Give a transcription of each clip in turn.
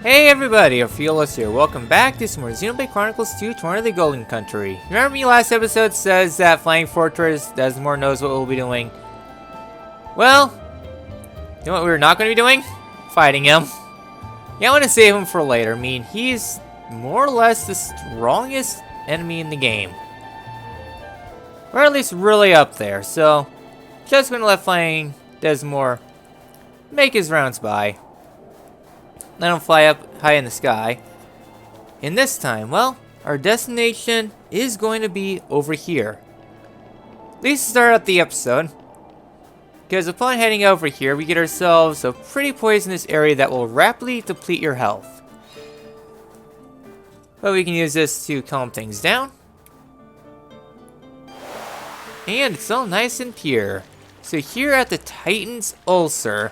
Hey everybody, Orpheolus here. Welcome back to some more Xenoblade Chronicles 2, Torna the Golden Country. Remember me last episode says that Flying Fortress Desmore knows what we'll be doing? Well, you know what we're not going to be doing? Fighting him. Yeah, I want to save him for later. I mean, he's more or less the strongest enemy in the game. Or at least really up there, so just going to let Flying Desmore make his rounds by. Let him fly up high in the sky. And this time, well, our destination is going to be over here. At least to start out the episode. Because upon heading over here, we get ourselves a pretty poisonous area that will rapidly deplete your health. But we can use this to calm things down. And it's all nice and pure. So here at the Titan's Ulcer,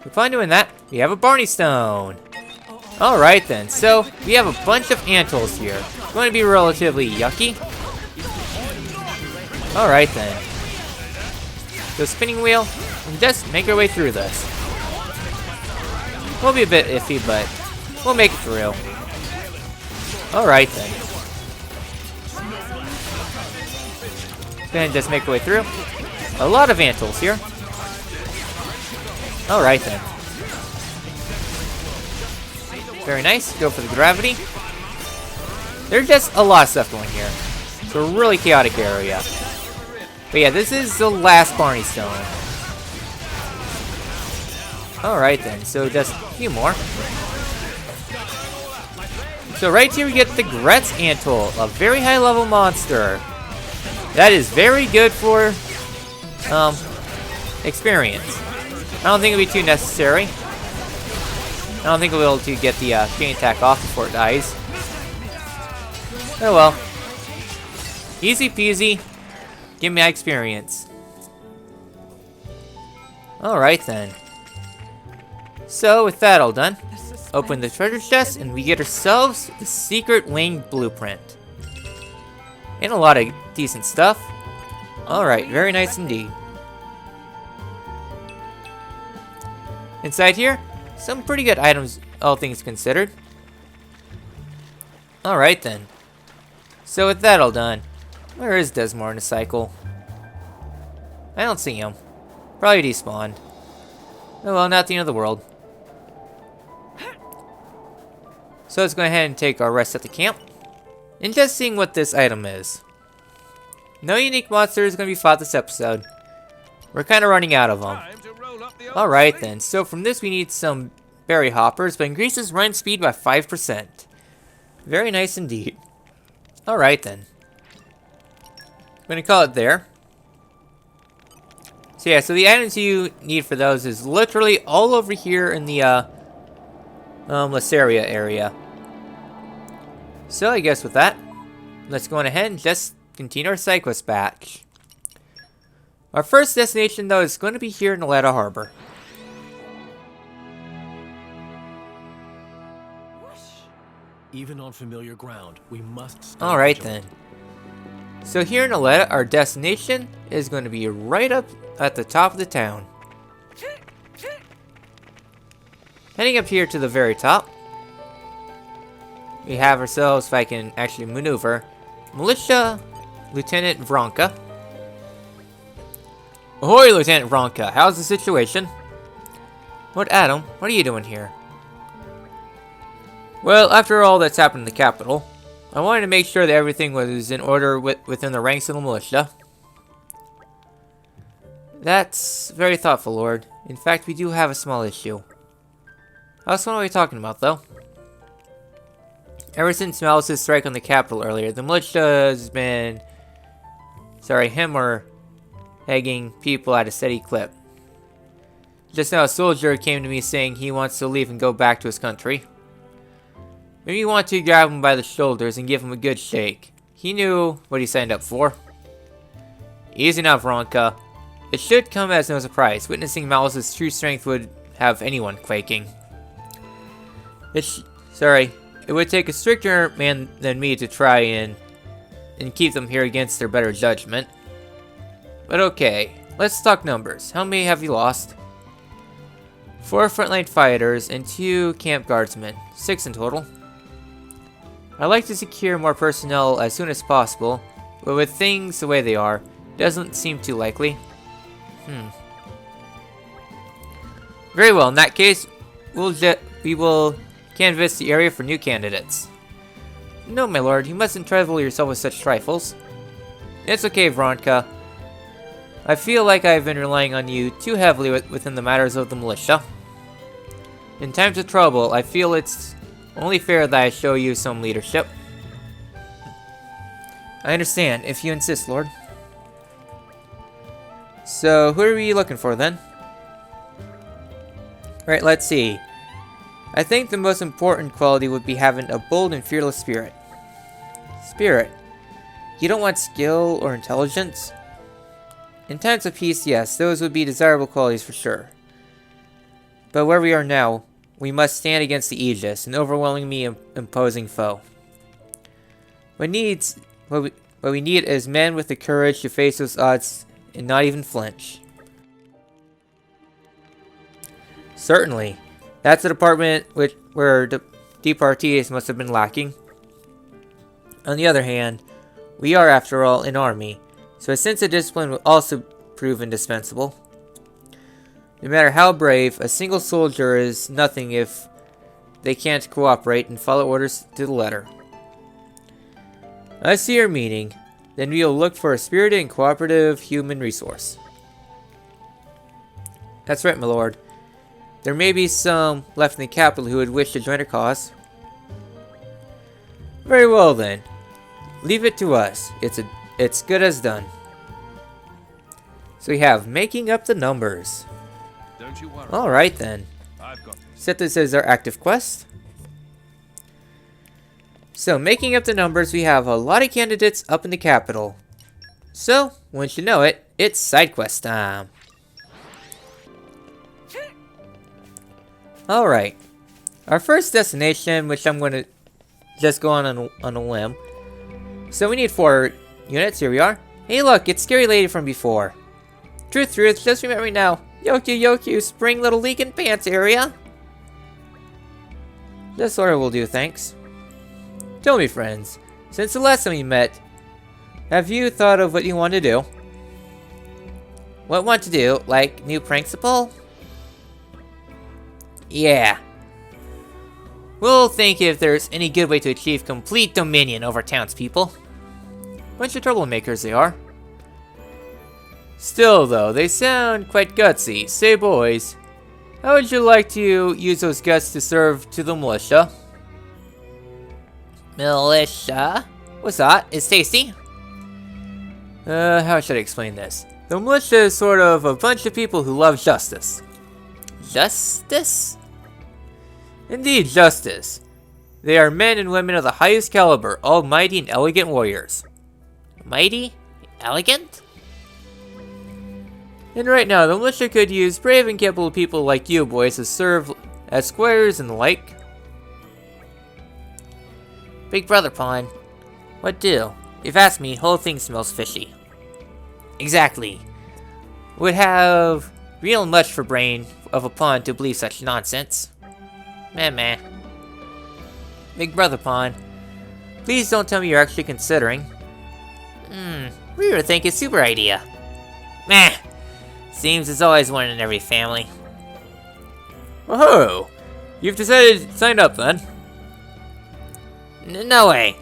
upon doing that, we have a Barney Stone. Alright then, so we have a bunch of antholes here. It's going to be relatively yucky. Alright then. So spinning wheel, and just make our way through this. We'll be a bit iffy, but we'll make it through. Alright then. Go ahead and just make our way through. A lot of antholes here. Alright then. Very nice. Go for the gravity. There's just a lot of stuff going here. It's a really chaotic area. But yeah, this is the last Barney Stone. Alright then, so just a few more. So right here we get the Gretz Anthole, a very high level monster. That is very good for experience. I don't think it'll be too necessary. I don't think we'll be able to get the chain attack off before it dies. Oh well. Easy peasy. Give me my experience. Alright then. So with that all done, open the treasure chest and we get ourselves the secret wing blueprint. And a lot of decent stuff. Alright, very nice indeed. Inside here, some pretty good items, all things considered. Alright then. So with that all done, where is Desmore in the cycle? I don't see him. Probably despawned. Oh well, not the end of the world. So let's go ahead and take our rest at the camp. And just seeing what this item is. No unique monster is going to be fought this episode. We're kind of running out of them. Alright then, so from this we need some berry hoppers, but increases run speed by 5%. Very nice indeed. Alright then. I'm going to call it there. So yeah, so the items you need for those is literally all over here in the Laceria area. So I guess with that, let's go on ahead and just continue our side quest batch. Our first destination though is going to be here in Aletta Harbor. Even on familiar ground, we must. Alright then. So here in Aletta, our destination is going to be right up at the top of the town. Heading up here to the very top, we have ourselves, if I can actually maneuver, Militia Lieutenant Vronka. Ahoy, Lieutenant Vronka, how's the situation? What, Adam, what are you doing here? Well, after all that's happened in the capital, I wanted to make sure that everything was in order within the ranks of the militia. That's very thoughtful, Lord. In fact, we do have a small issue. How soon are we talking about, though? Ever since Malice's strike on the capital earlier, the militia has been... egging people at a steady clip. Just now a soldier came to me saying he wants to leave and go back to his country. Maybe you want to grab him by the shoulders and give him a good shake. He knew what he signed up for. Easy now, Veronica. It should come as no surprise. Witnessing Malice's true strength would have anyone quaking. It would take a stricter man than me to try and keep them here against their better judgment. But okay, let's talk numbers. How many have you lost? 4 frontline fighters, and 2 camp guardsmen. 6 in total. I'd like to secure more personnel as soon as possible, but with things the way they are, doesn't seem too likely. Very well, in that case, we will canvass the area for new candidates. No, my lord, you mustn't trouble yourself with such trifles. It's okay, Veronica. I feel like I've been relying on you too heavily within the matters of the militia. In times of trouble, I feel it's only fair that I show you some leadership. I understand, if you insist, Lord. So, who are we looking for then? Right, let's see. I think the most important quality would be having a bold and fearless spirit. Spirit? You don't want skill or intelligence? In times of peace, yes, those would be desirable qualities for sure. But where we are now, we must stand against the Aegis, an overwhelmingly imposing foe. What we need is men with the courage to face those odds and not even flinch. Certainly. That's a department where the departees must have been lacking. On the other hand, we are, after all, an army, so a sense of discipline will also prove indispensable. No matter how brave, a single soldier is nothing if they can't cooperate and follow orders to the letter. I see your meaning. Then we will look for a spirited and cooperative human resource. That's right, my lord. There may be some left in the capital who would wish to join our cause. Very well then. Leave it to us. It's good as done. So we have making up the numbers. Don't you worry. Alright then. I've got this. Set this as our active quest. So, making up the numbers, we have a lot of candidates up in the capital. So, once you know it, it's side quest time. Alright. Our first destination, which I'm going to just go on a limb. So we need 4 units, here we are. Hey look, it's Scary Lady from before. Truth, just remember me now. Yoku, spring little leak in pants area. This order will do, thanks. Tell me, friends, since the last time we met, have you thought of what you want to do? What want to do? Like, new principal? Yeah. We'll think if there's any good way to achieve complete dominion over townspeople. Bunch of troublemakers they are. Still though, they sound quite gutsy. Say boys, how would you like to use those guts to serve to the militia? Militia? What's that? It's tasty? How should I explain this? The militia is sort of a bunch of people who love justice. Justice? Indeed, justice. They are men and women of the highest caliber, all mighty and elegant warriors. Mighty? Elegant? And right now, the militia could use brave and capable people like you boys to serve as squires and the like. Big brother pawn. What do? If you ask me, whole thing smells fishy. Exactly. Would have real much for brain of a pawn to believe such nonsense. Meh. Big brother pawn. Please don't tell me you're actually considering. We were thinking super idea. Meh. Seems there's always one in every family. Whoa! You've decided to sign up then? No way.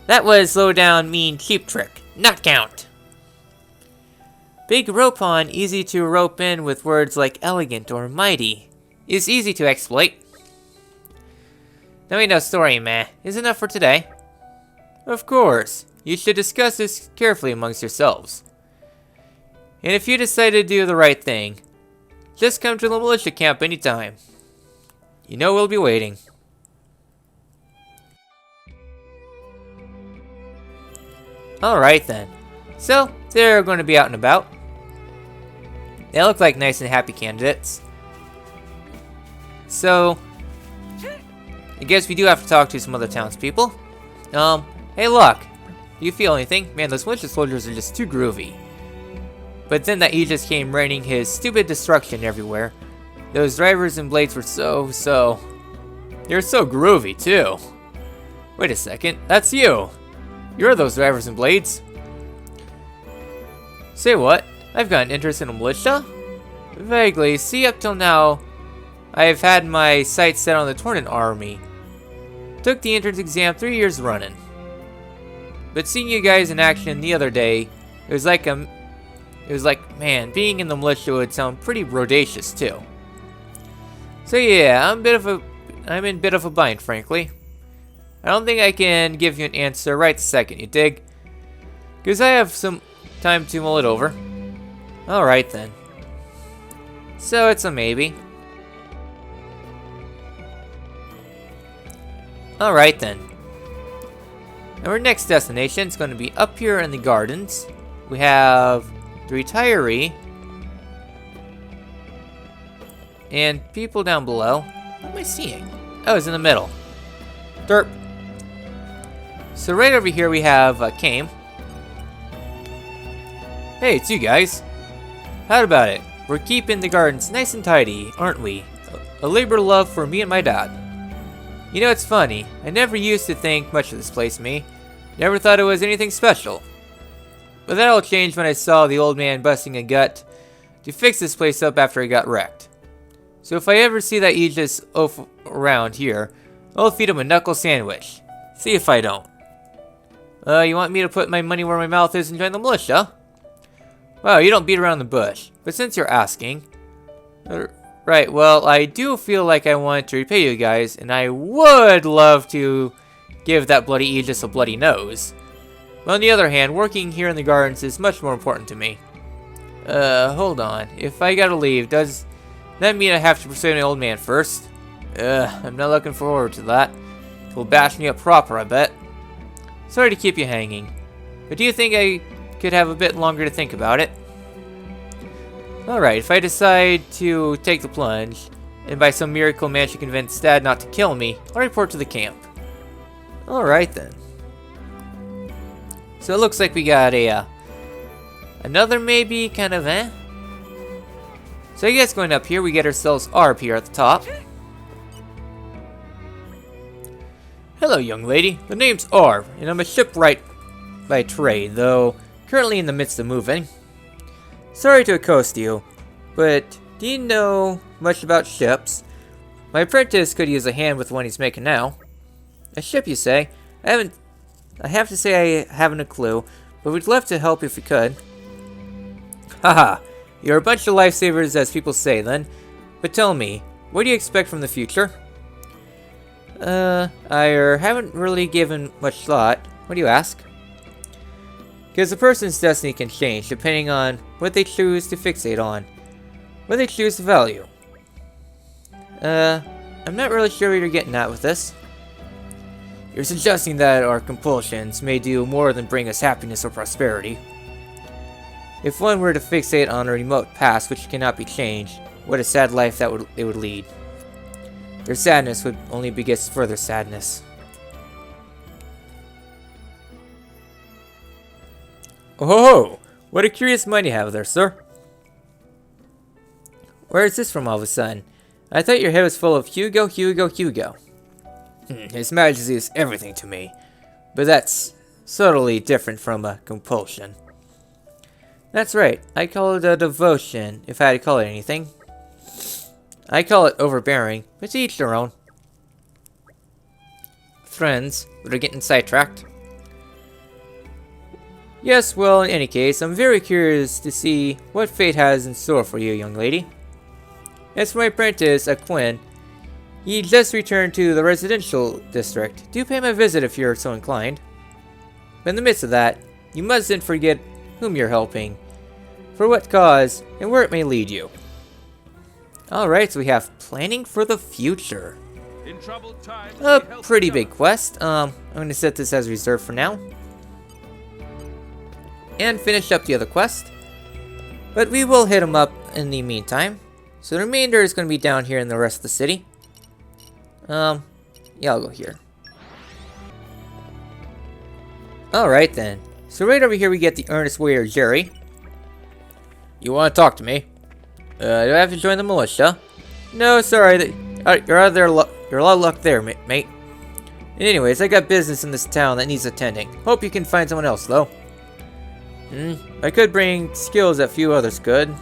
That was low down, mean, cheap trick. Not count. Big rope on, easy to rope in with words like elegant or mighty, is easy to exploit. Now we know story, meh, is enough for today. Of course, you should discuss this carefully amongst yourselves. And if you decide to do the right thing, just come to the militia camp anytime. You know we'll be waiting. Alright then. So, they're going to be out and about. They look like nice and happy candidates. So, I guess we do have to talk to some other townspeople. Hey look, do you feel anything? Man, those militia soldiers are just too groovy. But then that Aegis came raining his stupid destruction everywhere. Those drivers and blades were they were so groovy too. Wait a second, that's you. You're those drivers and blades. Say what? I've got an interest in a militia? Vaguely. See, up till now, I have had my sights set on the Torna army. Took the entrance exam 3 years running. But seeing you guys in action the other day, it was like, man, being in the militia would sound pretty bodacious too. So yeah, I'm in a bit of a bind, frankly. I don't think I can give you an answer right this second, you dig? Because I have some time to mull it over. Alright then. So it's a maybe. Alright then. And our next destination is going to be up here in the gardens. We have the retiree. And people down below. What am I seeing? Oh, it's in the middle. Derp. So right over here we have Kame. Hey, it's you guys. How about it? We're keeping the gardens nice and tidy, aren't we? A labor of love for me and my dad. You know, it's funny. I never used to think much of this place, me. Never thought it was anything special. But that all changed when I saw the old man busting a gut to fix this place up after it got wrecked. So if I ever see that Aegis oaf around here, I'll feed him a knuckle sandwich. See if I don't. You want me to put my money where my mouth is and join the militia? Well, you don't beat around the bush. But since you're asking... Right, well, I do feel like I want to repay you guys, and I would love to give that bloody Aegis a bloody nose. But on the other hand, working here in the gardens is much more important to me. Hold on. If I gotta leave, does that mean I have to persuade my old man first? I'm not looking forward to that. He'll bash me up proper, I bet. Sorry to keep you hanging, but do you think I could have a bit longer to think about it? Alright, if I decide to take the plunge, and by some miracle manage to convince Dad not to kill me, I'll report to the camp. Alright then. So it looks like we got a, another maybe kind of So I guess going up here, we get ourselves Arp here at the top. Hello, young lady. The name's Arp, and I'm a shipwright by trade, though currently in the midst of moving. Sorry to accost you, but do you know much about ships? My apprentice could use a hand with one he's making now. A ship, you say? I have to say I haven't a clue, but we'd love to help if we could. Haha, you're a bunch of lifesavers as people say then. But tell me, what do you expect from the future? I haven't really given much thought. What do you ask? Because a person's destiny can change depending on what they choose to fixate on. What they choose to value. I'm not really sure what you're getting at with this. You're suggesting that our compulsions may do more than bring us happiness or prosperity. If one were to fixate on a remote past which cannot be changed, what a sad life it would lead. Their sadness would only beget further sadness. Oh, what a curious mind you have there, sir. Where is this from all of a sudden? I thought your head was full of Hugo. His Majesty is everything to me, but that's subtly different from a compulsion. That's right, I call it a devotion, if I had to call it anything. I call it overbearing, but to each their own. Friends, we're getting sidetracked. Yes, well, in any case, I'm very curious to see what fate has in store for you, young lady. As for my apprentice, Quinn, he just returned to the residential district. Do pay him a visit if you're so inclined. But in the midst of that, you mustn't forget whom you're helping, for what cause, and where it may lead you. Alright, so we have planning for the future. In troubled times, A pretty big quest. I'm going to set this as reserved for now. And finish up the other quest. But we will hit them up in the meantime. So the remainder is going to be down here in the rest of the city. Yeah, I'll go here. Alright then. So right over here we get the earnest warrior Jerry. You want to talk to me? Do I have to join the militia? No, sorry. You're out there. You're a lot of luck there, mate. Anyways, I got business in this town that needs attending. Hope you can find someone else, though. I could bring skills that few others could.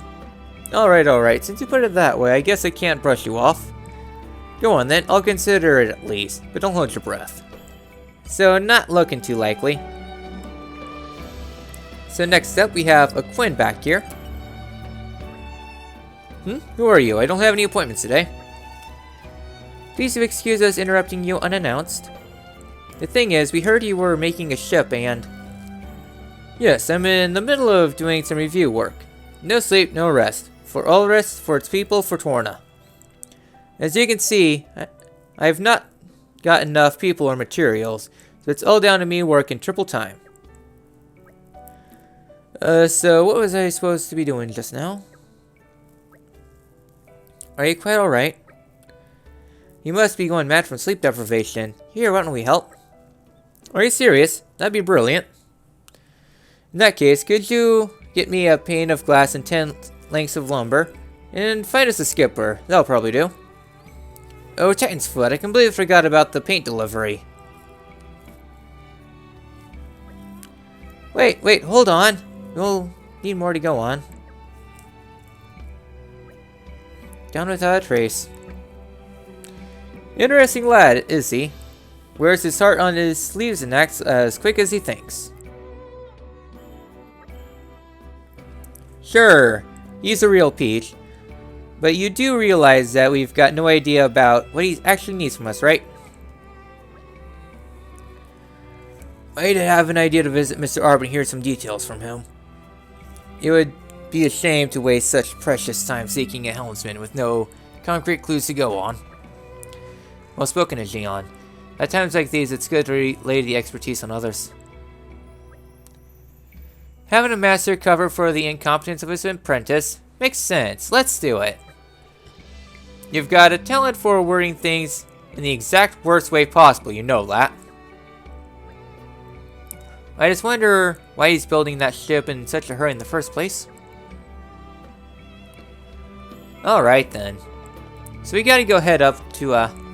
Alright. Since you put it that way, I guess I can't brush you off. Go on then, I'll consider it at least, but don't hold your breath. So, not looking too likely. So next up, we have a Quinn back here. Who are you? I don't have any appointments today. Please excuse us interrupting you unannounced. The thing is, we heard you were making a ship and... Yes, I'm in the middle of doing some review work. No sleep, no rest. For all rest, for its people, for Torna. As you can see, I have not got enough people or materials, so it's all down to me working triple time. So what was I supposed to be doing just now? Are you quite alright? You must be going mad from sleep deprivation. Here, why don't we help? Are you serious? That'd be brilliant. In that case, could you get me a pane of glass and 10 lengths of lumber? And find us a skipper. That'll probably do. Oh, Titan's Foot, I completely forgot about the paint delivery. Wait, hold on. You'll need more to go on. Down without a trace. Interesting lad, is he? Wears his heart on his sleeves and acts as quick as he thinks. Sure, he's a real peach. But you do realize that we've got no idea about what he actually needs from us, right? I'd have an idea to visit Mr. Arb and hear some details from him. It would be a shame to waste such precious time seeking a helmsman with no concrete clues to go on. Well spoken, Leon. At times like these, it's good to relay the expertise on others. Having a master cover for the incompetence of his apprentice makes sense. Let's do it. You've got a talent for wording things in the exact worst way possible, you know that. I just wonder why he's building that ship in such a hurry in the first place. Alright then. So we gotta go head up to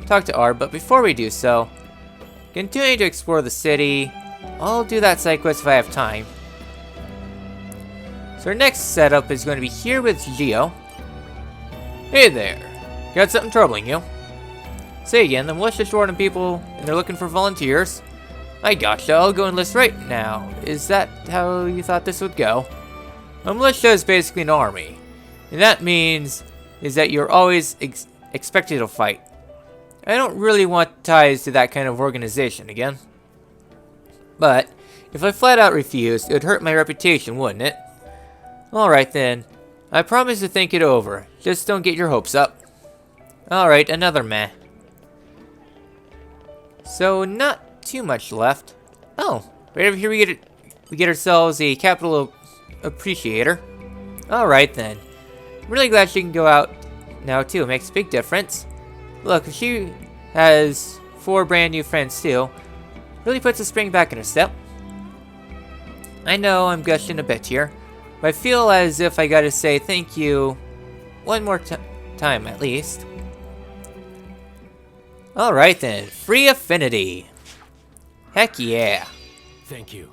talk to Arb, but before we do so, continue to explore the city. I'll do that side quest if I have time. So our next setup is going to be here with Geo. Hey there. Got something troubling you? Say again, the militia's short on people and they're looking for volunteers. I gotcha, I'll go enlist right now. Is that how you thought this would go? A militia is basically an army. And that means is that you're always expected to fight. I don't really want ties to that kind of organization again. But if I flat out refused, it would hurt my reputation, wouldn't it? Alright then. I promise to think it over. Just don't get your hopes up. Alright, another meh. So, not too much left. Oh, right over here we get ourselves a capital appreciator. Alright then. I'm really glad she can go out now too. It makes a big difference. Look, if she has 4 brand new friends too, really puts a spring back in her step. I know I'm gushing a bit here, but I feel as if I gotta say thank you one more time at least. Alright then, free affinity. Heck yeah. Thank you.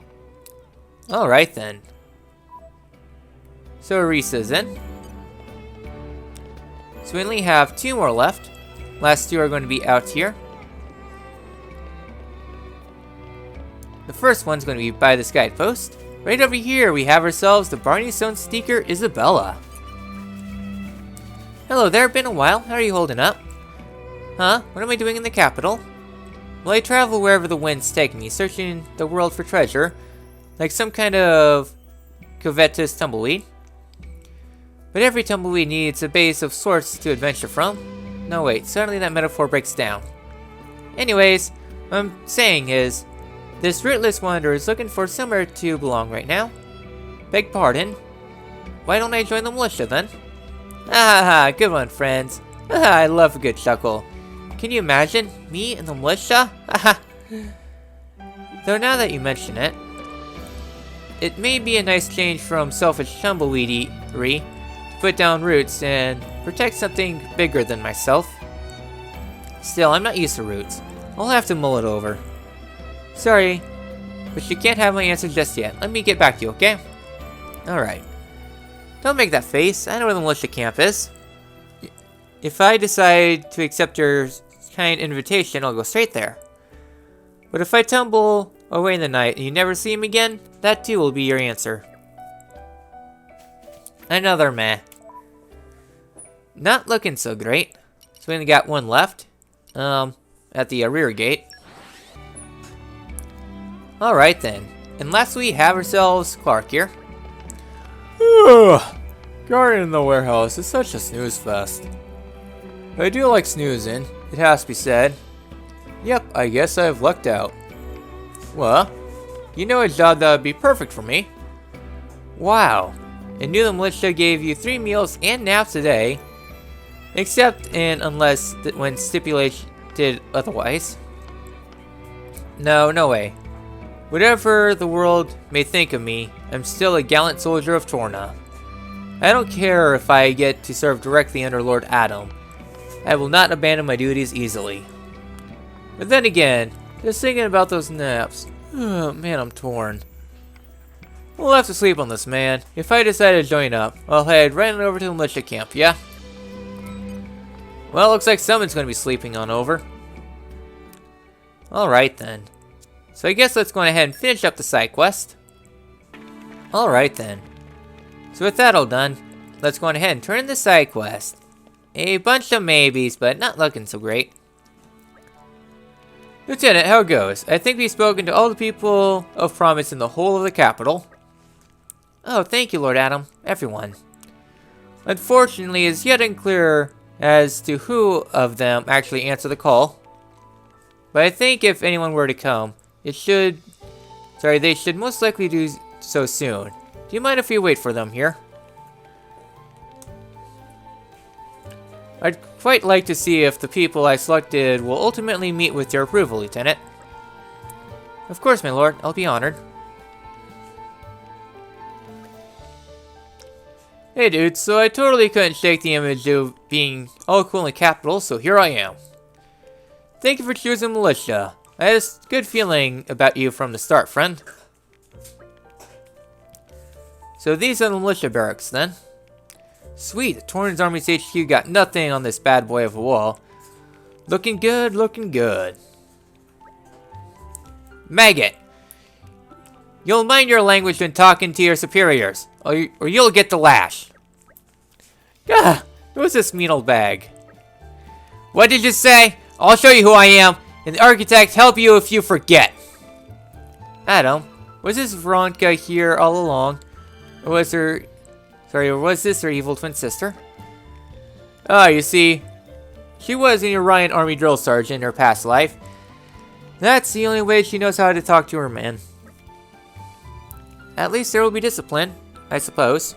Alright then. So Arisa's in. So we only have 2 more left. Last 2 are going to be out here. The first one's going to be by this guidepost. Right over here we have ourselves the Barney Stone Seeker Isabella. Hello there, been a while. How are you holding up? Huh? What am I doing in the capital? Well, I travel wherever the winds take me, searching the world for treasure, like some kind of covetous tumbleweed. But every tumbleweed needs a base of sorts to adventure from. No wait, suddenly that metaphor breaks down. Anyways, what I'm saying is, this rootless wanderer is looking for somewhere to belong right now. Beg pardon? Why don't I join the militia then? Ah, good one, friends. I love a good chuckle. Can you imagine? Me in the militia? Though now that you mention it, it may be a nice change from selfish tumbleweedery to put down roots and protect something bigger than myself. Still, I'm not used to roots. I'll have to mull it over. Sorry, but you can't have my answer just yet. Let me get back to you, okay? Alright. Don't make that face. I know where the militia camp is. If I decide to accept your kind invitation, I'll go straight there. But if I tumble away in the night and you never see him again, that too will be your answer. Another meh. Not looking so great. So we only got one left. At the rear gate. Alright then. And last we have ourselves Clark here. Guarding in the warehouse is such a snooze fest. I do like snoozing, it has to be said. Yep, I guess I've lucked out. Well, you know a job that would be perfect for me. Wow. I knew the militia gave you 3 meals and naps a day. Except and unless when stipulated otherwise. No way. Whatever the world may think of me, I'm still a gallant soldier of Torna. I don't care if I get to serve directly under Lord Adam. I will not abandon my duties easily. But then again, just thinking about those naps, oh man, I'm torn. We'll have to sleep on this, man. If I decide to join up, I'll head right on over to the militia camp, yeah? Well, looks like someone's going to be sleeping on over. Alright then. So I guess let's go ahead and finish up the side quest. Alright then. So with that all done, let's go ahead and turn in the side quest. A bunch of maybes, but not looking so great. Lieutenant, how it goes? I think we've spoken to all the people of promise in the whole of the capital. Oh, thank you, Lord Adam. Everyone. Unfortunately, it's yet unclear as to who of them actually answered the call. But I think if anyone were to come, they should most likely do so soon. Do you mind if we wait for them here? I'd quite like to see if the people I selected will ultimately meet with your approval, Lieutenant. Of course, my lord. I'll be honored. Hey dude, so I totally couldn't shake the image of being all cool in the capital, so here I am. Thank you for choosing militia. I had a good feeling about you from the start, friend. So these are the militia barracks, then. Sweet, Torna's Army's HQ got nothing on this bad boy of a wall. Looking good, looking good. Maggot! You'll mind your language when talking to your superiors, or you'll get the lash. Gah! Who's this mean old bag? What did you say? I'll show you who I am, and the architect help you if you forget. Adam, was this Veronica here all along? Or was this her evil twin sister? Ah, you see, she was an Orion Army drill sergeant in her past life. That's the only way she knows how to talk to her man. At least there will be discipline, I suppose.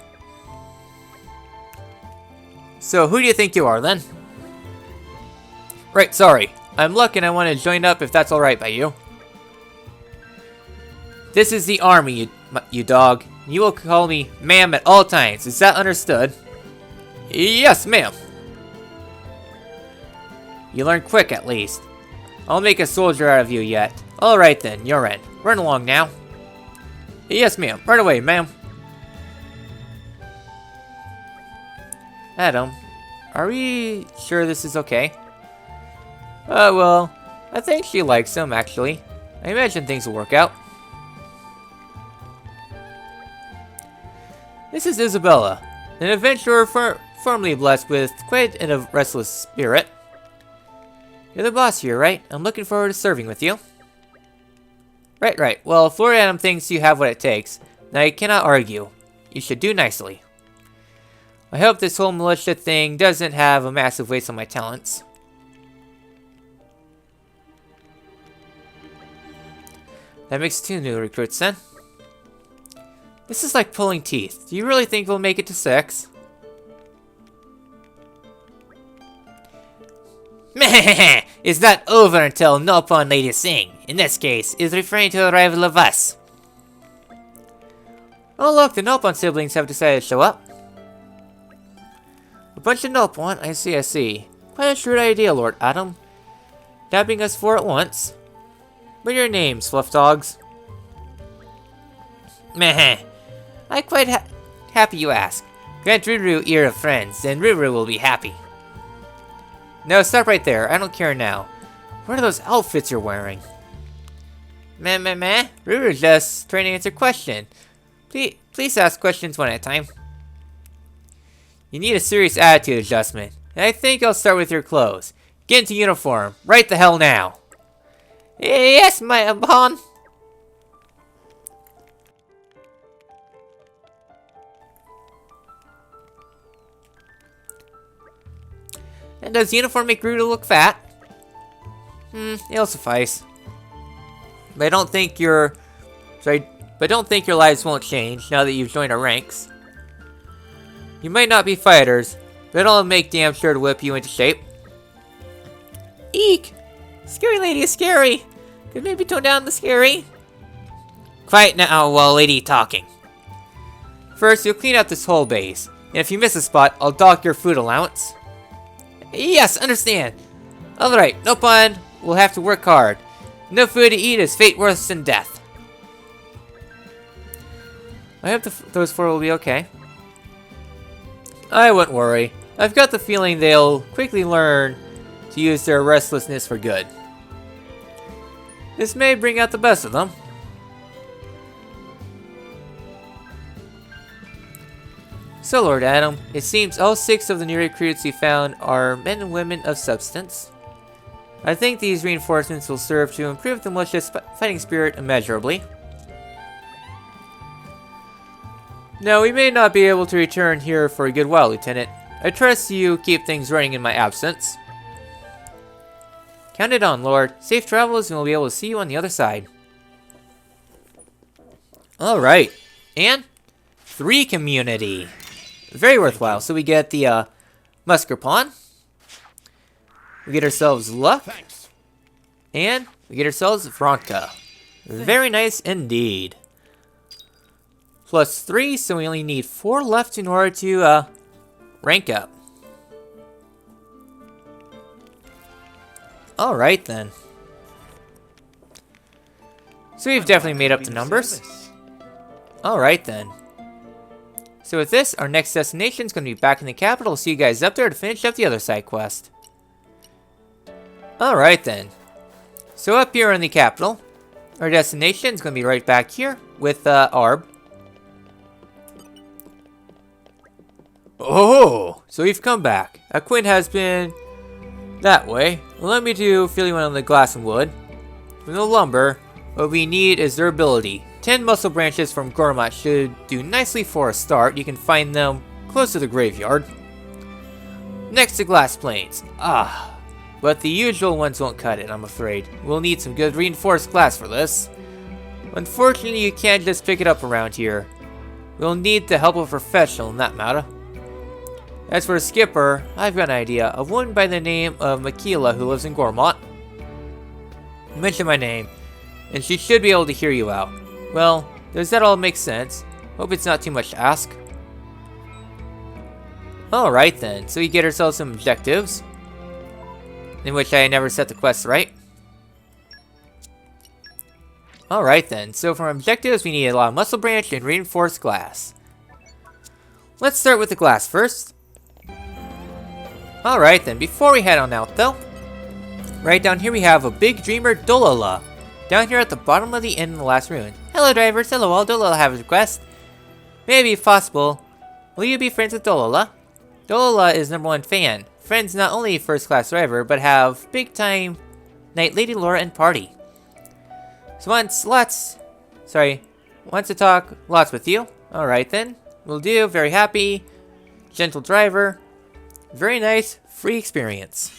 So, who do you think you are, then? Right, sorry. I'm Luck and I want to join up if that's alright by you. This is the army, you dog. You will call me ma'am at all times. Is that understood? Yes, ma'am. You learn quick, at least. I'll make a soldier out of you yet. Alright then, you're in. Run along now. Yes, ma'am. Right away, ma'am. Adam, are we sure this is okay? Well, I think she likes him, actually. I imagine things will work out. This is Isabella, an adventurer firmly blessed with quite a restless spirit. You're the boss here, right? I'm looking forward to serving with you. Right. Well, if Lord Adam thinks you have what it takes, then I cannot argue. You should do nicely. I hope this whole militia thing doesn't have a massive waste on my talents. That makes 2 new recruits then. This is like pulling teeth. Do you really think we'll make it to 6? Meh! It's not over until Nopon Lady Sing, in this case, is referring to a rival of us. Oh look, the Nopon siblings have decided to show up. bunch of Nopon? I see, I see. Quite a shrewd idea, Lord Adam. Dabbing us for at once. What are your names, Fluff Dogs? Meh. I'm quite happy you ask. Grant Ruru ear of friends, and Ruru will be happy. No, stop right there. I don't care now. What are those outfits you're wearing? Meh. Ruru's just trying to answer question. Please ask questions one at a time. You need a serious attitude adjustment. And I think I'll start with your clothes. Get into uniform. Right the hell now. Yes, my Bon. And does the uniform make Ruto look fat? It'll suffice. But don't think your lives won't change now that you've joined our ranks. You might not be fighters, but I'll make damn sure to whip you into shape. Eek! Scary lady is scary. Could maybe tone down the scary? Quiet now while lady talking. First, you'll clean out this whole base. And if you miss a spot, I'll dock your food allowance. Yes, understand. Alright, no pun. We'll have to work hard. No food to eat is fate worse than death. I hope those four will be okay. I wouldn't worry. I've got the feeling they'll quickly learn to use their restlessness for good. This may bring out the best of them. So, Lord Adam, it seems all 6 of the new recruits we found are men and women of substance. I think these reinforcements will serve to improve the militia's fighting spirit immeasurably. Now, we may not be able to return here for a good while, Lieutenant. I trust you keep things running in my absence. Count it on, Lord. Safe travels, and we'll be able to see you on the other side. Alright. And 3 community. Very worthwhile. So we get the Muskerpawn. We get ourselves Luck. Thanks. And we get ourselves Vronka. Very nice indeed. Plus 3, so we only need 4 left in order to rank up. Alright then. So we've definitely made up the numbers. Alright then. So with this, our next destination is going to be back in the capital. See you guys up there to finish up the other side quest. Alright then. So up here in the capital, our destination is going to be right back here with Arb. Oh, so we've come back. Quinn has been that way. Allow me to fill you in on the glass and wood. For the lumber, what we need is durability. 10 muscle branches from Gormat should do nicely for a start. You can find them close to the graveyard. Next to glass planes. But the usual ones won't cut it, I'm afraid. We'll need some good reinforced glass for this. Unfortunately, you can't just pick it up around here. We'll need the help of a professional in that matter. As for a skipper, I've got an idea. A woman by the name of Makila who lives in Gormat. Mention my name, and she should be able to hear you out. Well, does that all make sense? Hope it's not too much to ask. Alright then, so we get ourselves some objectives. In which I never set the quest right. Alright then, so for objectives we need a lot of muscle branch and reinforced glass. Let's start with the glass first. Alright then, before we head on out though, right down here we have a big dreamer Dolala. Down here at the bottom of the inn in the last ruin. Hello drivers, hello all, Dolala have a request. Maybe if possible, will you be friends with Dolala? Dolala is #1 fan. Friends not only first class driver, but have big time Night Lady Laura and party. So wants to talk lots with you. Alright then, will do, very happy. Gentle driver. Very nice, free experience.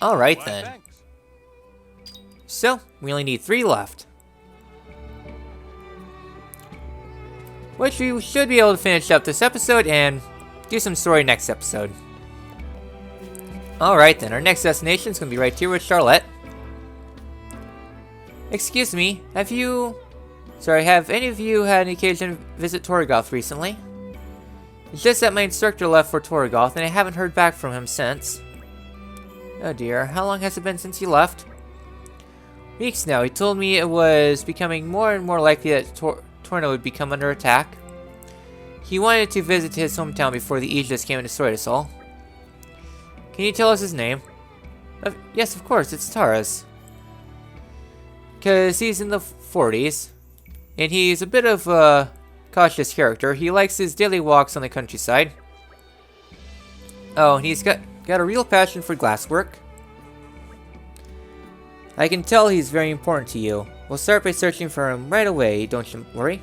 Alright then. So, we only need 3 left. Which we should be able to finish up this episode and do some story next episode. Alright then, our next destination is going to be right here with Charlotte. Excuse me, have any of you had an occasion to visit Torgoth recently? It's just that my instructor left for Torgoth, and I haven't heard back from him since. Oh dear, how long has it been since he left? Weeks now. He told me it was becoming more and more likely that Torna would become under attack. He wanted to visit his hometown before the Aegis came and destroyed us all. Can you tell us his name? Yes, of course, it's Taras. Because he's in the 40s, and he's a bit of a cautious character. He likes his daily walks on the countryside. Oh, and he's got a real passion for glasswork. I can tell he's very important to you. We'll start by searching for him right away, don't you worry.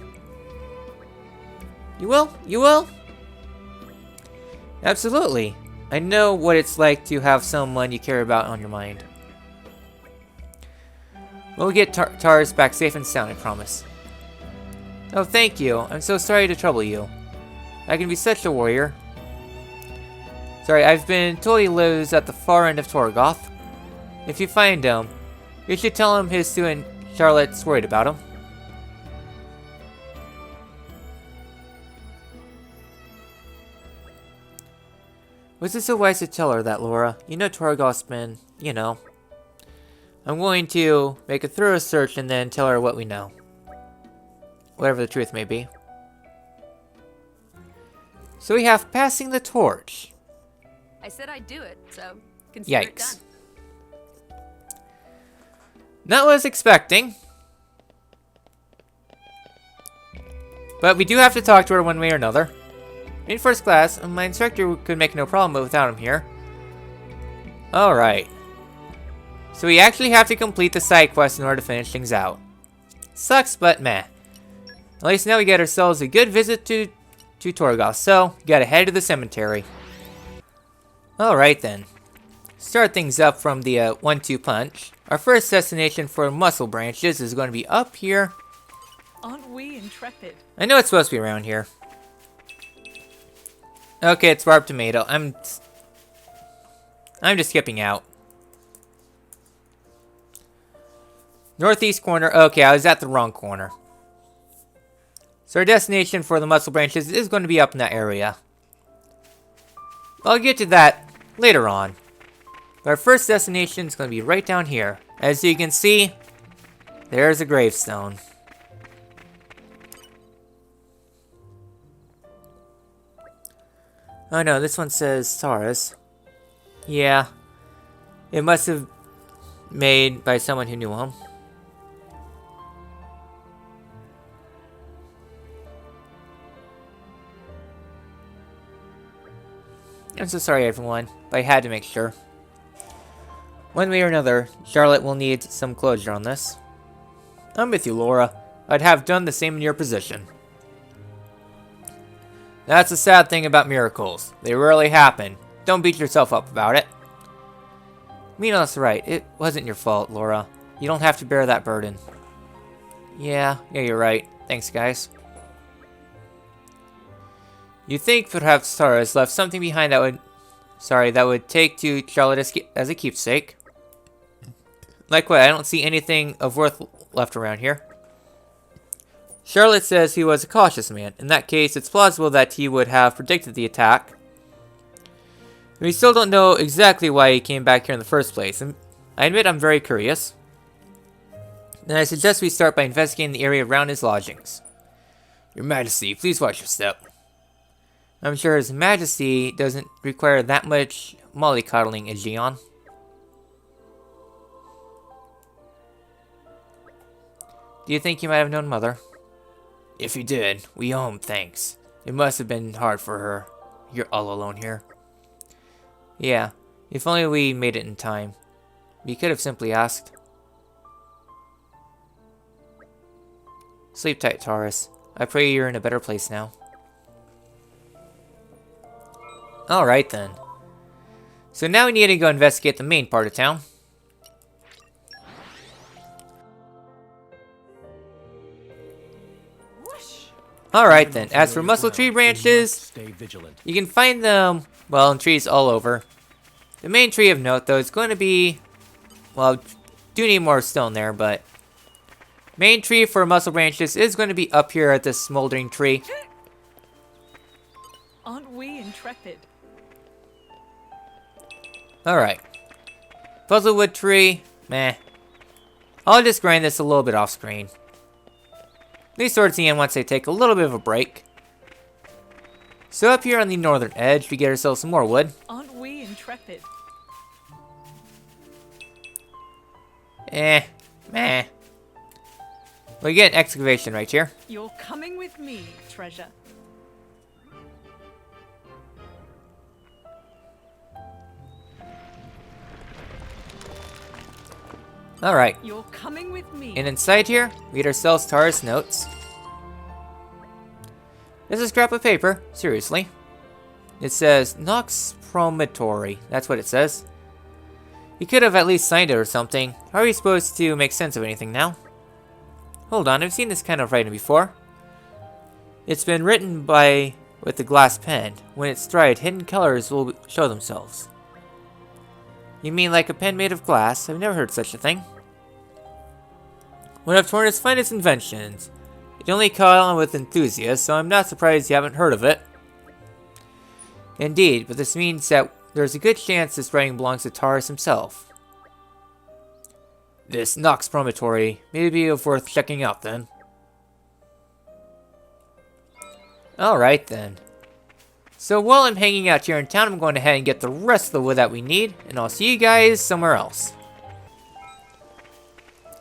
You will? You will? Absolutely. I know what it's like to have someone you care about on your mind. We'll get Taras back safe and sound, I promise. Oh, thank you. I'm so sorry to trouble you. I can be such a warrior. Sorry, I've been told he lives at the far end of Torgoth. If you find him, you should tell him his student Charlotte's worried about him. Was it so wise to tell her that, Laura? You know Torgoth's been, you know. I'm going to make a thorough search and then tell her what we know. Whatever the truth may be. So we have passing the torch. I said I'd do it, so consider it done. Yikes. Not what I was expecting. But we do have to talk to her one way or another. In first class, my instructor could make no problem without him here. Alright. So we actually have to complete the side quest in order to finish things out. Sucks, but meh. At least now we get ourselves a good visit to Torgoth, so gotta head to the cemetery. Alright then. Start things up from the 1-2 punch. Our first destination for muscle branches is going to be up here. Aren't we intrepid? I know it's supposed to be around here. Okay, it's Barb Tomato. I'm just skipping out. Northeast corner. Okay, I was at the wrong corner. So our destination for the muscle branches is going to be up in that area. I'll get to that later on. But our first destination is going to be right down here. As you can see, there's a gravestone. Oh no, this one says Taras. Yeah. It must have made by someone who knew him. I'm so sorry everyone, but I had to make sure. One way or another, Charlotte will need some closure on this. I'm with you, Laura. I'd have done the same in your position. That's the sad thing about miracles. They rarely happen. Don't beat yourself up about it. Minos right. It wasn't your fault, Laura. You don't have to bear that burden. Yeah, you're right. Thanks, guys. You think perhaps Taras left something behind that would take to Charlotte as a keepsake? Like what? I don't see anything of worth left around here. Charlotte says he was a cautious man. In that case, it's plausible that he would have predicted the attack. We still don't know exactly why he came back here in the first place, and I admit I'm very curious. And I suggest we start by investigating the area around his lodgings. Your Majesty, please watch your step. I'm sure His Majesty doesn't require that much mollycoddling, Aegeon. Do you think he might have known Mother? If he did, we owe him thanks. It must have been hard for her. You're all alone here. Yeah, if only we made it in time. We could have simply asked. Sleep tight, Taurus. I pray you're in a better place now. Alright then. So now we need to go investigate the main part of town. Alright then, as for muscle tree branches, you can find them, well, in trees all over. The main tree of note, though, is going to be, well, do need more stone there, but main tree for muscle branches is going to be up here at this smoldering tree. Aren't we intrepid? Alright. Puzzlewood tree. Meh. I'll just grind this a little bit off screen. At least towards the end once I take a little bit of a break. So up here on the northern edge, we get ourselves some more wood. Aren't we intrepid? Meh. We get an excavation right here. You're coming with me, treasure. Alright. You're coming with me. And inside here, we get ourselves Tara's notes. This is a scrap of paper. Seriously. It says Nox Promontory. That's what it says. He could have at least signed it or something. How are you supposed to make sense of anything now? Hold on, I've seen this kind of writing before. It's been written with a glass pen. When it's dried, hidden colors will show themselves. You mean like a pen made of glass? I've never heard such a thing. One of Torna's finest inventions. It only caught on with enthusiasts, so I'm not surprised you haven't heard of it. Indeed, but this means that there's a good chance this writing belongs to Taurus himself. This Nox Promontory may be worth checking out then. Alright then. So while I'm hanging out here in town, I'm going ahead and get the rest of the wood that we need, and I'll see you guys somewhere else.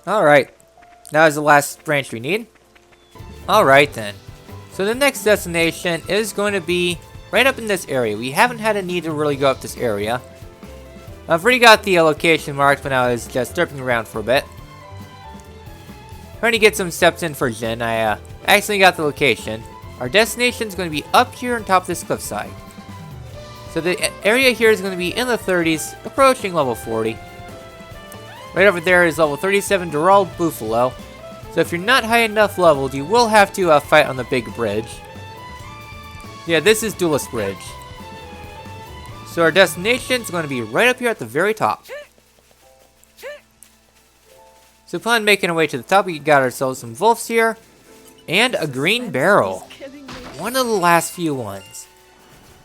Alright, that was the last branch we need. Alright then. So the next destination is going to be right up in this area. We haven't had a need to really go up this area. I've already got the location marked when I was just derping around for a bit. Trying to get some steps in for Jin. I actually got the location. Our destination is going to be up here on top of this cliffside. So the area here is going to be in the 30s, approaching level 40. Right over there is level 37 Doral Buffalo. So if you're not high enough leveled, you will have to fight on the big bridge. Yeah, this is Duelist Bridge. So our destination is going to be right up here at the very top. So upon making our way to the top, we got ourselves some wolves here. And a green barrel. One of the last few ones.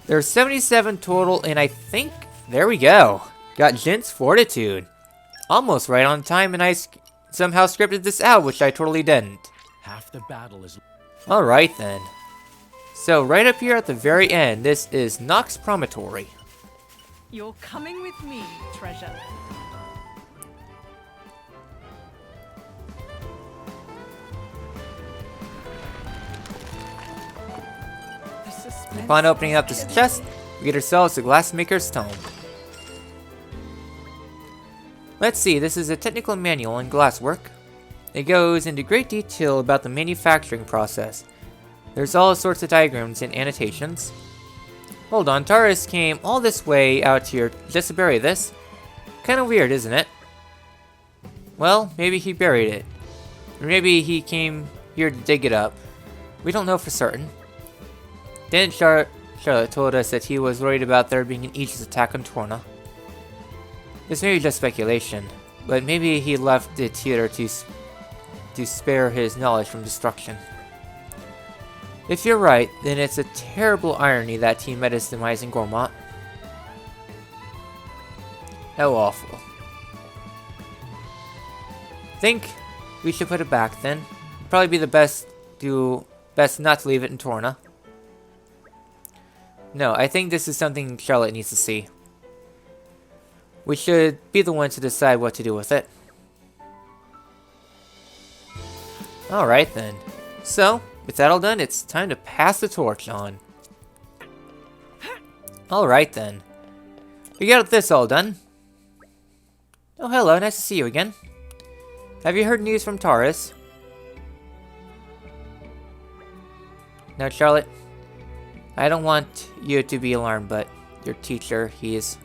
There's 77 total, and I think... There we go. Got Jin's Fortitude. Almost right on time, and I somehow scripted this out, which I totally didn't. Half the battle is... Alright then. So right up here at the very end, this is Nox Promontory. You're coming with me, treasure. Upon opening up this chest, we get ourselves a glassmaker's tome. Let's see, this is a technical manual on glasswork. It goes into great detail about the manufacturing process. There's all sorts of diagrams and annotations. Hold on, Taurus came all this way out here just to bury this. Kinda weird, isn't it? Well, maybe he buried it. Or maybe he came here to dig it up. We don't know for certain. Didn't Charlotte told us that he was worried about there being an Aegis attack on Torna. This may be just speculation, but maybe he left it here to spare his knowledge from destruction. If you're right, then it's a terrible irony that he met his demise in Gormont. How awful. Think we should put it back then. Probably be the best not to leave it in Torna. No, I think this is something Charlotte needs to see. We should be the ones to decide what to do with it. Alright then. So, with that all done, it's time to pass the torch on. Alright then. We got this all done. Oh hello, nice to see you again. Have you heard news from Taurus? Now Charlotte, I don't want you to be alarmed, but your teacher, he's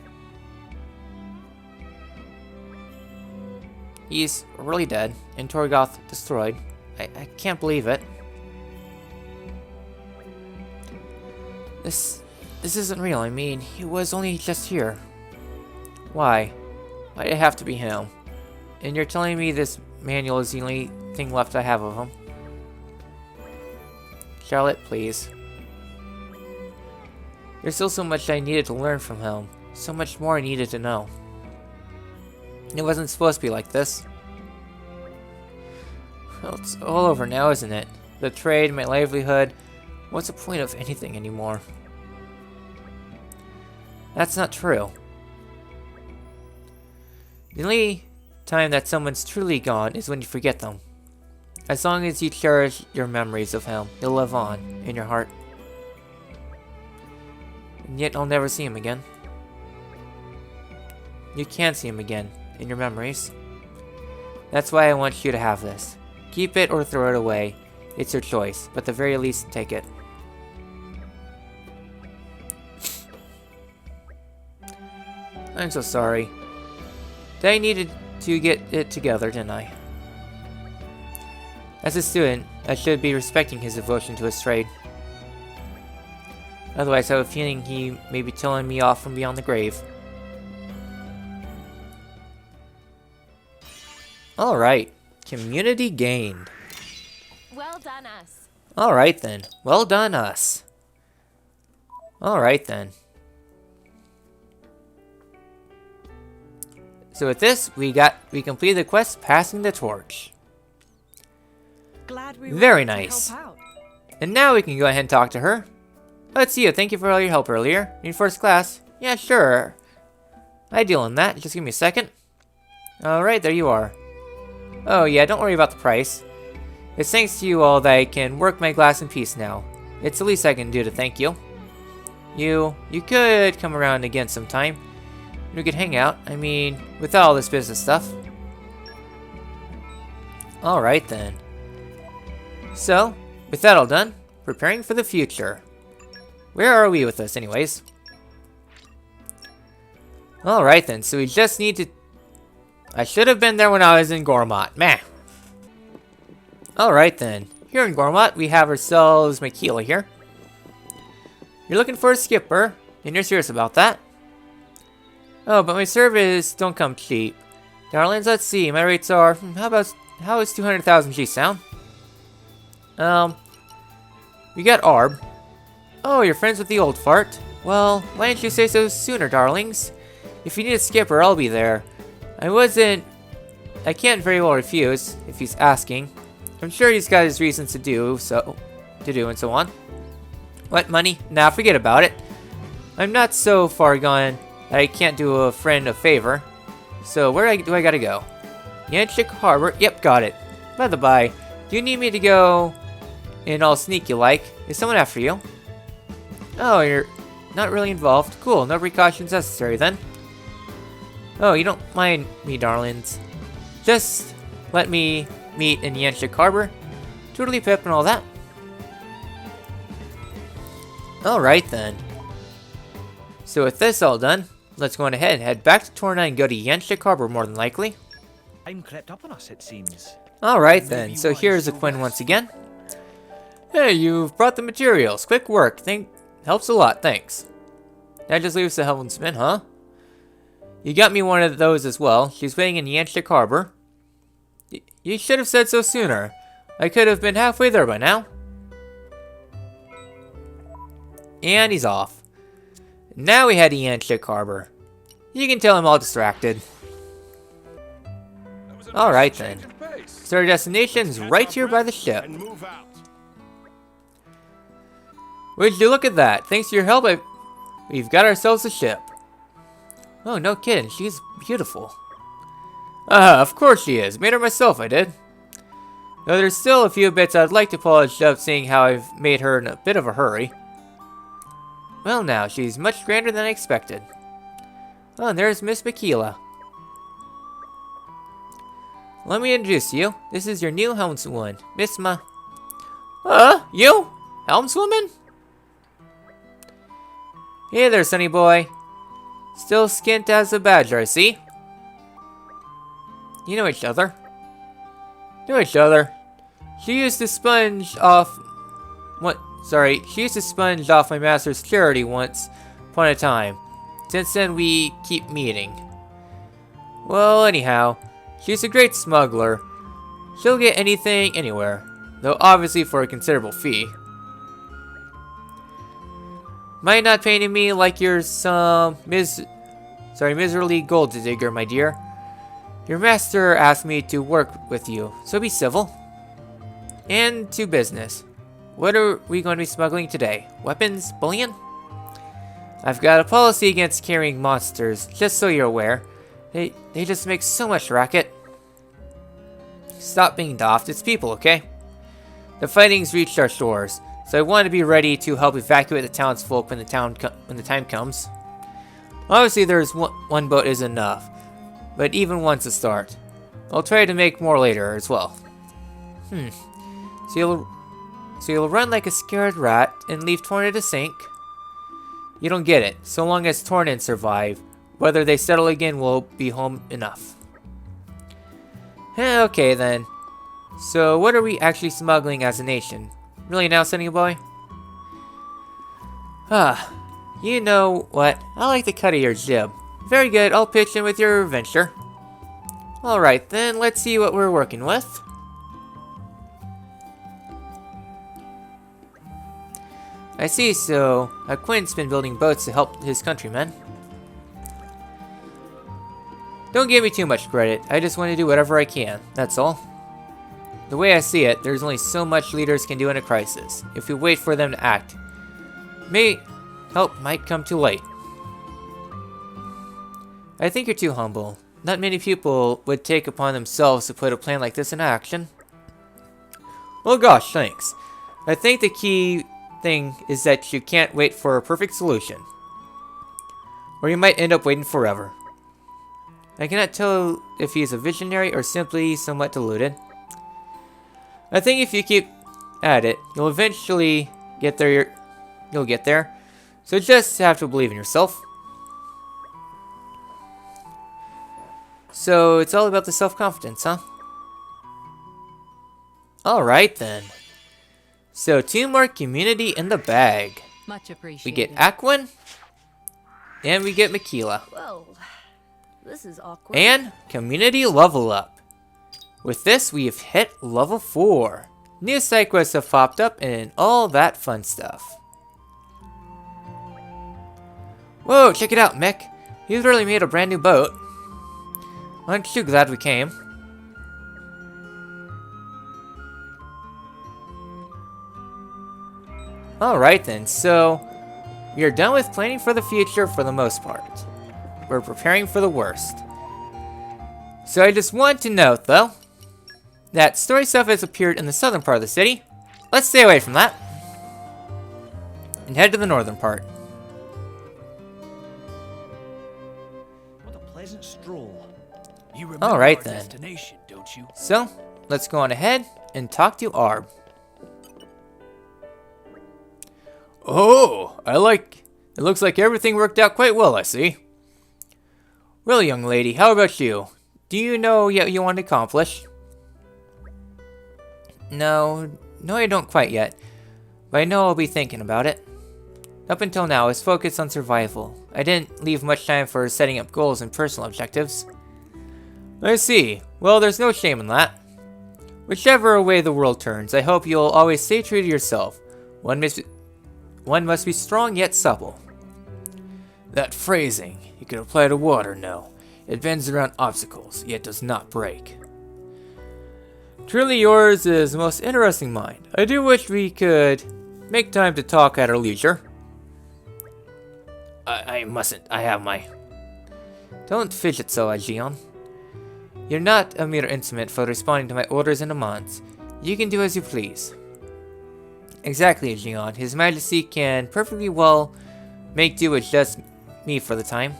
really dead, and Torgoth destroyed. I can't believe it. This isn't real. I mean, he was only just here. Why? Why did it have to be him? And you're telling me this manual is the only thing left I have of him? Charlotte, please. There's still so much I needed to learn from him. So much more I needed to know. It wasn't supposed to be like this. Well, it's all over now, isn't it? The trade, my livelihood. What's the point of anything anymore? That's not true. The only time that someone's truly gone is when you forget them. As long as you cherish your memories of him, he'll live on in your heart. And yet I'll never see him again. You can see him again in your memories. That's why I want you to have this. Keep it or throw it away. It's your choice, but at the very least, take it. I'm so sorry. I needed to get it together, didn't I? As a student, I should be respecting his devotion to his trade. Otherwise, I have a feeling he may be telling me off from beyond the grave. Alright. Community gained. Well done, us. Alright then. Well done, us. Alright then. So with this, we completed the quest Passing the Torch. Glad we were Very able to nice. help out. And now we can go ahead and talk to her. Let's see you. Thank you for all your help earlier. In first class? Yeah, sure. I deal in that. Just give me a second. Alright, there you are. Oh yeah, don't worry about the price. It's thanks to you all that I can work my glass in peace now. It's the least I can do to thank you. You could come around again sometime. We could hang out. I mean, without all this business stuff. Alright then. So, with that all done, preparing for the future. Where are we with this anyways? Alright then, so we just need to... I should have been there when I was in Gormott. Meh. Alright then. Here in Gormott, we have ourselves Michaela here. You're looking for a skipper, and you're serious about that? Oh, but my service don't come cheap. Darlings, let's see. My rates are... How is 200,000 G sound? We got Arb. Oh, you're friends with the old fart? Well, why didn't you say so sooner, darlings? If you need a skipper, I'll be there. I can't very well refuse, if he's asking. I'm sure he's got his reasons to do and so on. What, money? Nah, forget about it. I'm not so far gone that I can't do a friend a favor. So, where do I gotta go? Yanchik Harbor? Yep, got it. By the by, do you need me to go in all sneaky like? Is someone after you? Oh, you're not really involved. Cool, no precautions necessary then. Oh, you don't mind me, darlings. Just let me meet in Yanchik Harbor. Toodly pip and all that. Alright then. So with this all done, let's go on ahead and head back to Torna and go to Yanchik Harbor more than likely. Time crept up on us, it seems. Alright then, so here's a Quinn once again. Hey, you've brought the materials. Quick work. Helps a lot, thanks. That just leaves the helmsman, huh? You got me one of those as well. She's waiting in Yanchik Harbor. You should have said so sooner. I could have been halfway there by now. And he's off. Now we head to Yanchik Harbor. You can tell I'm all distracted. Alright then. So our destination's right here by the ship. Would you look at that? Thanks to your help, we've got ourselves a ship. Oh, no kidding. She's beautiful. Of course she is. Made her myself, I did. Though there's still a few bits I'd like to polish up, seeing how I've made her in a bit of a hurry. Well now, she's much grander than I expected. Oh, and there's Miss Michaela. Let me introduce you. This is your new helmswoman, Miss You? Helmswoman? Hey there, sonny boy. Still skint as a badger, I see. You know each other. She used to sponge off... She used to sponge off my master's charity once upon a time. Since then, we keep meeting. Well, anyhow, she's a great smuggler. She'll get anything, anywhere. Though obviously for a considerable fee. Mind not painting me like you're some miserly gold digger, my dear. Your master asked me to work with you, so be civil. And to business. What are we going to be smuggling today? Weapons? Bullion? I've got a policy against carrying monsters, just so you're aware. They just make so much racket. Stop being daft, it's people, okay? The fighting's reached our shores, so I want to be ready to help evacuate the townsfolk when the time comes. Obviously, there's one boat is enough, but even one's a start. I'll try to make more later as well. So you'll run like a scared rat and leave Torna to sink? You don't get it. So long as Torna survive, whether they settle again will be home enough. Okay then. So what are we actually smuggling as a nation? Really now, Sunny Boy? You know what? I like the cut of your jib. Very good, I'll pitch in with your venture. Alright then, let's see what we're working with. I see, so Quinn's been building boats to help his countrymen. Don't give me too much credit, I just want to do whatever I can, that's all. The way I see it, there's only so much leaders can do in a crisis. If we wait for them to act, help might come too late. I think you're too humble. Not many people would take upon themselves to put a plan like this in action. Well gosh, thanks. I think the key thing is that you can't wait for a perfect solution. Or you might end up waiting forever. I cannot tell if he is a visionary or simply somewhat deluded. I think if you keep at it, you'll eventually get there. You'll get there. So just have to believe in yourself. So it's all about the self-confidence, huh? Alright then. So 2 more community in the bag. Much appreciated. We get Aquin. And we get Makila. Whoa, this is awkward. And community level up. With this, we have hit level 4. New side quests have popped up and all that fun stuff. Whoa, check it out, Mick. You've really made a brand new boat. Aren't you glad we came? Alright then, so we are done with planning for the future for the most part. We're preparing for the worst. So I just want to note though, that story stuff has appeared in the southern part of the city. Let's stay away from that. And head to the northern part. What a pleasant stroll. You remember Alright our then. destination, don't you? So, let's go on ahead and talk to Arb. Oh, it looks like everything worked out quite well, I see. Well, young lady, how about you? Do you know what you want to accomplish? No, I don't quite yet. But I know I'll be thinking about it. Up until now, I was focused on survival. I didn't leave much time for setting up goals and personal objectives. I see. Well, there's no shame in that. Whichever way the world turns, I hope you'll always stay true to yourself. One must be strong yet supple. That phrasing, you could apply to water, no. It bends around obstacles, yet does not break. Truly yours is a most interesting mind. I do wish we could make time to talk at our leisure. I mustn't. I have my... Don't fidget so, Aegeon. You're not a mere instrument for responding to my orders and demands. You can do as you please. Exactly, Aegeon. His Majesty can perfectly well make do with just me for the time.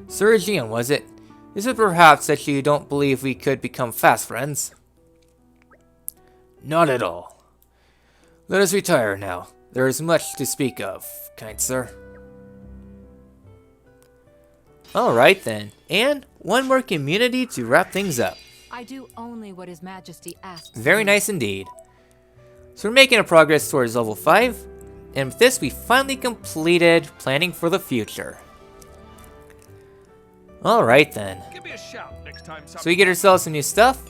Sir Aegeon, was it? Is it perhaps that you don't believe we could become fast friends? Not at all. Let us retire now. There is much to speak of, kind sir. Alright then, and one more community to wrap things up. I do only what His Majesty asks. Very nice indeed. So we're making a progress towards level 5, and with this we finally completed planning for the future. Alright then. Give me a shout next time. So we get ourselves some new stuff,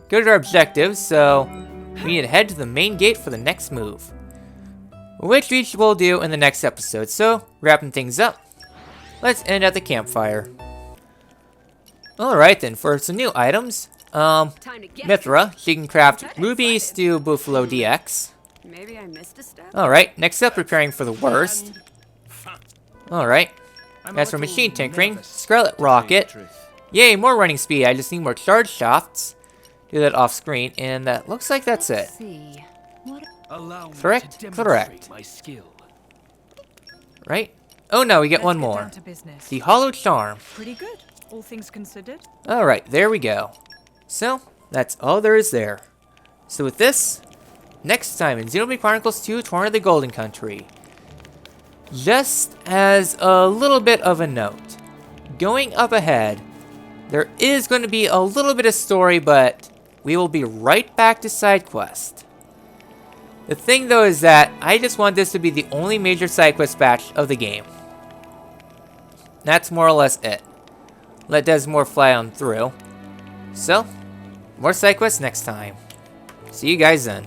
go to our objectives, so We need to head to the main gate for the next move, which we will do in the next episode. So, wrapping things up, let's end at the campfire. Alright then, for some new items, Mithra, she can craft Ruby Stew Buffalo DX. Maybe I missed a step. Alright, next up, preparing for the worst. Alright, as for machine tinkering, Scarlet Rocket. Yay, more running speed, I just need more charge shafts. Do that off screen, and that looks like that's it. See. What? Allow me Correct? to Correct. demonstrate my skill. Right? Oh no, we get Let's one get more. down to business. The Hollow Charm. Pretty good, all things considered. Alright, there we go. So, that's all there is there. So with this, next time in Xenoblade Chronicles 2, Torna of the Golden Country. Just as a little bit of a note, going up ahead, there is going to be a little bit of story, but we will be right back to side quest. The thing though is that I just want this to be the only major side quest batch of the game. That's more or less it. Let Desmore fly on through. So, more side quests next time. See you guys then.